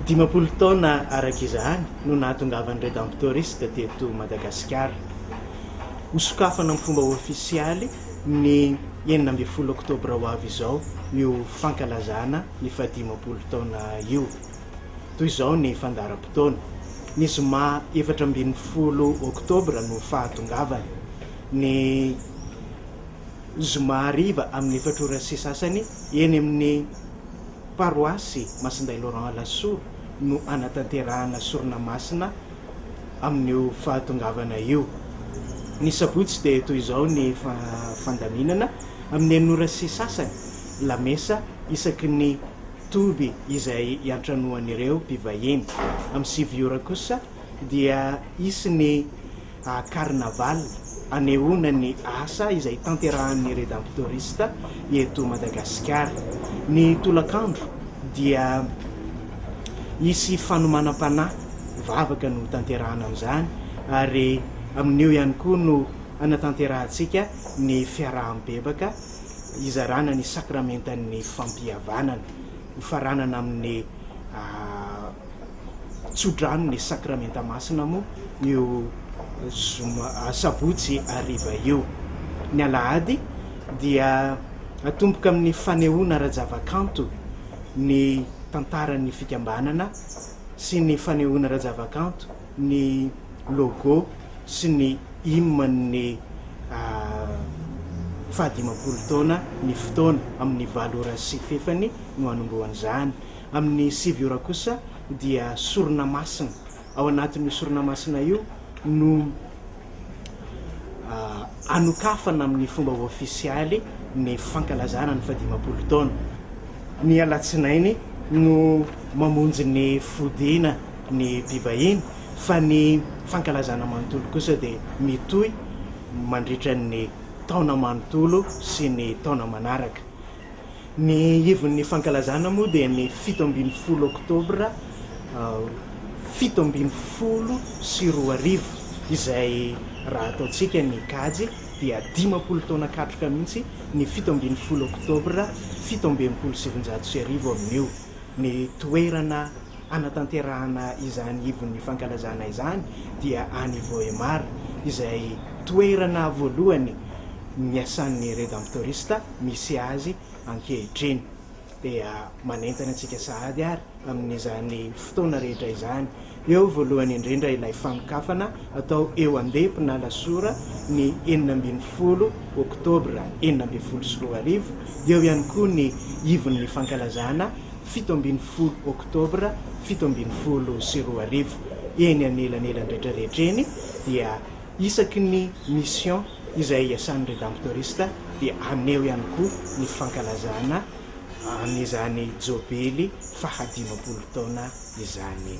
Dimapolo taona arak'izany no nahatongavan'ny Redemptoriste teto Madagasikara. Hosokafana amin'ny fomba ofisialy ny 19 oktobra ho avy izao io fankalazana ny fahadimapolo taona io. Toy izao ny fandaharam-potoana. Ny zoma 14 oktobra no fahatongavana. Ny zoma hariva amin'ny 4 sy sasany eny amin'ny paroasy Masinday Laurent Lasoa no anatanterahana soronamasina amin'io fahatongavana io. Ny sabotsy dia toy izao ny fandaminana amin'ny 9 sy sasany lamesa isaky ny toby izay iantranohan'ireo mpivahiny. Amin'ny 7 kosa dia isy ny carnaval anehoana ny asa izay tanterahan'ny Redemptoriste eto Madagasikara. Ny tolakandro dia isy fanomanam-panahy vavaka no tanterahana amin'izany, ary amin'io ihany koa no anatanterahantsika ny fiarahabebaka izarana ny sakramentan'ny fampihavanana, faranana amin'ny tsodrano ny sakramenta masina moa io sabotsy hariva io. Ny alahady dia atomboka amin'ny fanehoana rajavakanto ny tantaran'ny fikambanana sy ny fanehoana rajavakanto ny logo sy ny hymne fahadimapolo taona ny fotoana amin'ny 7 sy fefany no anombohan'izany. Amin'ny 7 kosa dia sorona masina. Ao anatin'io sorona masina io no anokafana amin'ny fomba ofisialy ny fankalazana ny fahadimapolo taona. Ny alatsinainy no mamonjy ny fodiana ny mpivahiny, fa ny fankalazana manontolo kosa dia mitohy mandritra ny taona manontolo sy ny taona manaraka. Ny ivon'ny fankalazana moa dia ny 17 oktobra 17 sy 2 izay raha ataontsika ny kajy dia 10 taona katroka mihitsy ny 17 oktobra 1770 amin'io. Ny toerana anatanterahana izany ivon'ny fankalazana izany dia any Vohemar, izay toerana voalohany miasan'ny Redemptoriste misy azy ankehitriny. Dia manentana antsika sahady ary amin'izany fotoana rehetra izany. Eo voalohany indrindra ilay fanokafana atao eo andepona lasora ny 19 oktobra 19 sy 2. Eo ihany koa ny ivon'ny fankalazana 17 oktobra 17 sy 2. Eny anelanelany rehetrarehetra eny dia isaky ny mission izay iasan'ny Redemptoriste dia aneo ihany koa ny fankalazana an'izany jobely fahadimapolo taona izany.